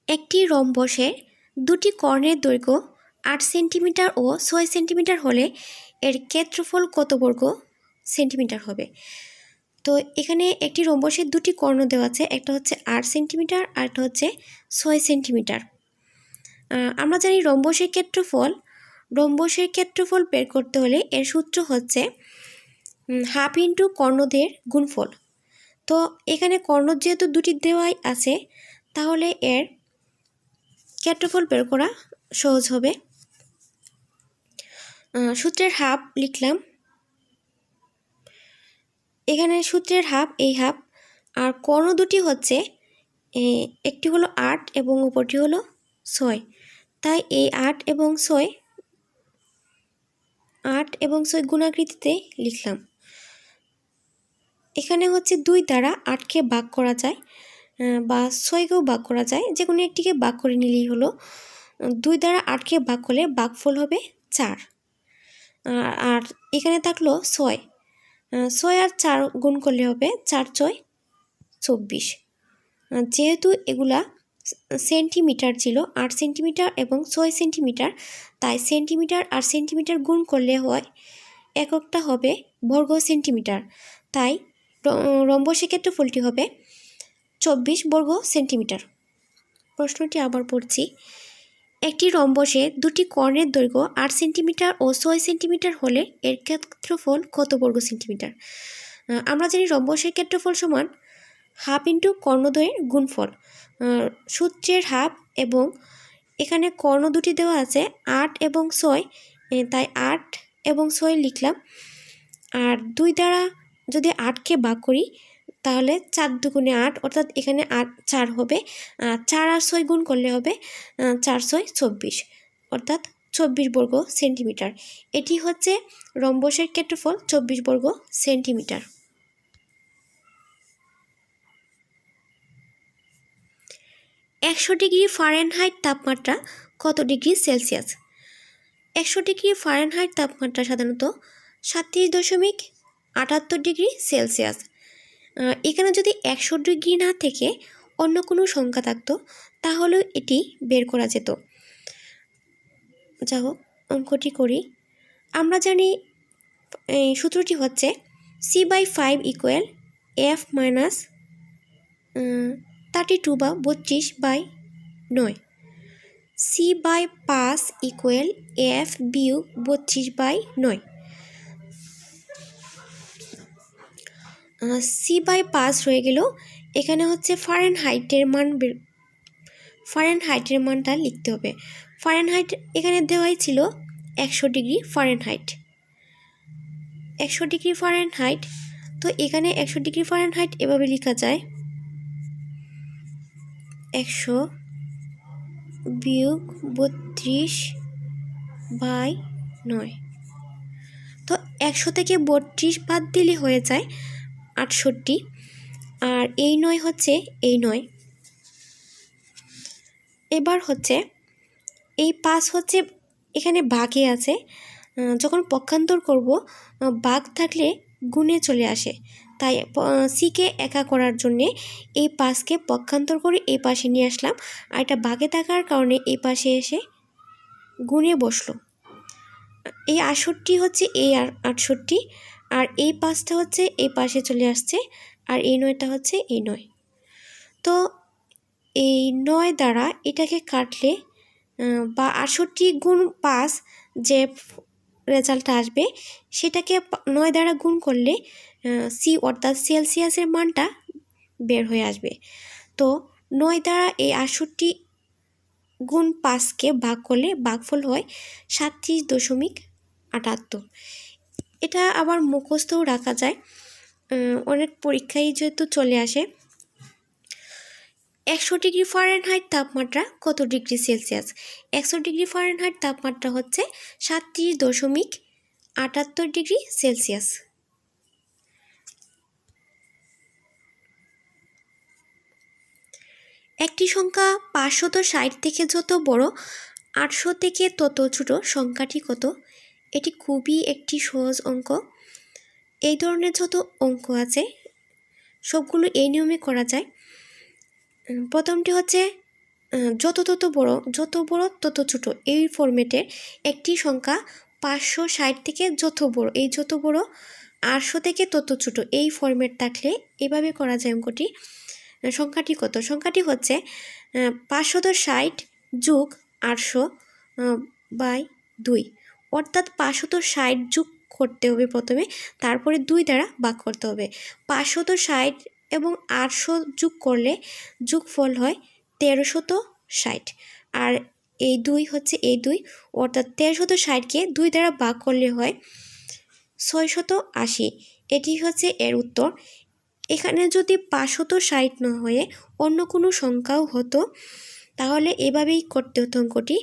একটি রম্বসের দুটি কর্ণের দৈর্ঘ্য 8 সেন্টিমিটার ও 6 সেন্টিমিটার হলে এর ক্ষেত্রফল কত বর্গ সেন্টিমিটার হবে। তো এখানে একটি রম্বসের দুটি কর্ণ দেওয়া আছে, একটা হচ্ছে 8 সেন্টিমিটার আর একটা হচ্ছে 6 সেন্টিমিটার। আমরা জানি রম্বসের ক্ষেত্রফল বের করতে হলে এর সূত্র হচ্ছে হাফ ইন্টু কর্ণদের গুণফল। তো এখানে কর্ণ যেহেতু দুটি দেওয়াই আছে, তাহলে এর ক্ষেত্রফল বের করা সহজ হবে। সূত্রের হাফ লিখলাম, এখানে সূত্রের হাফ এই হাফ, আর কর্ণ দুটি হচ্ছে একটি হলো 8 এবং উপরটি হলো 6, তাই এই 8 এবং 6 গুণাকৃতিতে লিখলাম। এখানে হচ্ছে 2 দ্বারা 8কে ভাগ করা যায় বা 6কেও ভাগ করা যায়, যে কোনো একটিকে ভাগ করে নিলেই হলো। 2 দ্বারা 8কে ভাগ করলে ভাগফল হবে 4, আর এখানে থাকলো 6 আর 4 গুণ করলে হবে 4 6 24। যেহেতু এগুলা সেন্টিমিটার ছিল, 8 সেন্টিমিটার এবং 6 সেন্টিমিটার, তাই সেন্টিমিটার আর সেন্টিমিটার গুণ করলে হয় এককটা হবে বর্গ সেন্টিমিটার, তাই রম্বসের ক্ষেত্রফলটি হবে 24 বর্গ সেন্টিমিটার। প্রশ্নটি আবার পড়ছি, একটি রম্বসের দুটি কর্ণের দৈর্ঘ্য 8 সেন্টিমিটার ও 6 সেন্টিমিটার হলে এর ক্ষেত্রফল কত বর্গ সেন্টিমিটার। আমরা জানি রম্বসের ক্ষেত্রফল সমান হাফ ইন্টু কর্ণদ্বয়ের গুণফল। সূত্রের হাফ এবং এখানে কর্ণ দুটি দেওয়া আছে 8 এবং 6, তাই 8 এবং 6 লিখলাম। আর 2 দ্বারা যদি 8কে ভাগ করি তাহলে 4 দুগুণে 8, অর্থাৎ এখানে 4 হবে। 4 আর 6 গুণ করলে হবে 4 6 24, অর্থাৎ 24 বর্গ সেন্টিমিটার। এটি হচ্ছে রম্বসের ক্ষেত্রফল 24 বর্গ সেন্টিমিটার। 100 ডিগ্রি ফারেনহাইট তাপমাত্রা কত ডিগ্রি সেলসিয়াস। 100 ডিগ্রি ফারেনহাইট তাপমাত্রা সাধারণত 37.78 ডিগ্রি সেলসিয়াস। এখানে যদি 100 ডিগ্রি না থেকে অন্য কোনো সংখ্যা থাকতো তাহলেও এটি বের করা যেত। যা হোক, অঙ্কটি করি। আমরা জানি এই সূত্রটি হচ্ছে C/5 = F - 32 বা 32/9। C/5 = F - 32/9। C/5 রয়ে গেল। এখানে হচ্ছে ফারেনহাইটের মানটা লিখতে হবে। ফারেনহাইট এখানে দেওয়াই ছিল 100 ডিগ্রি ফারেনহাইট। 100 ডিগ্রি ফারেনহাইট, তো এখানে 100 ডিগ্রি ফারেনহাইট এভাবে লেখা যায় 100 - 32/9। তো 100 থেকে 32 বাদ দিলে হয়ে যায় 68, আর এই 9 হচ্ছে এই 9। এবার হচ্ছে এই 5 হচ্ছে এখানে ভাগে আছে, যখন পক্ষান্তর করব ভাগ থাকলে গুণে চলে আসে, তাই সিকে একা করার জন্যে এই 5কে পক্ষান্তর করে এই পাশে নিয়ে আসলাম, আর এটা ভাগে থাকার কারণে এই পাশে এসে গুণে বসলো। এই 68 হচ্ছে এই 68, আর এই 5টা হচ্ছে এই পাশে চলে আসছে, আর এই 9টা হচ্ছে এই 9। তো এই 9 দ্বারা এটাকে কাটলে বা 68 গুণ 5 যে রেজাল্টটা আসবে সেটাকে 9 দ্বারা গুণ করলে সি অর্থাৎ সেলসিয়াসের মানটা বের হয়ে আসবে। তো 9 দ্বারা এই 68 গুণ 5কে ভাগ করলে ভাগফল হয় 37.78। এটা আবার মুখস্থও রাখা যায়, অনেক পরীক্ষায় যেহেতু চলে আসে। 100 ডিগ্রি ফারেনহাইট তাপমাত্রা কত ডিগ্রি সেলসিয়াস। 100 ডিগ্রি ফারেনহাইট তাপমাত্রা হচ্ছে 37.78 ডিগ্রি সেলসিয়াস। একটি সংখ্যা 560 থেকে যত বড় 800 থেকে তত ছোট সংখ্যাটি কত। এটি খুবই একটি সহজ অঙ্ক। এই ধরনের যত অঙ্ক আছে সবগুলো এই নিয়মে করা যায়। প্রথমটি হচ্ছে যত বড় তত ছোট এই ফরম্যাটের একটি সংখ্যা 560 থেকে যত বড় 800 থেকে তত ছোট এই ফরম্যাট থাকলে এভাবে করা যায় অঙ্কটি। সংখ্যাটি কত? সংখ্যাটি হচ্ছে 560 যোগ 800 বাই 2, অর্থাৎ 560 যোগ করতে হবে প্রথমে, তারপরে 2 দ্বারা ভাগ করতে হবে। 560 এবং 800 যোগ করলে যোগফল হয় 1360, আর এই 2 হচ্ছে এই 2, অর্থাৎ 1360কে 2 দ্বারা ভাগ করলে হয় 680। এটি হচ্ছে এর উত্তর। এখানে যদি 560 না হয়ে অন্য কোনো সংখ্যাও হতো তাহলে এভাবেই করতে হতো অঙ্কটি।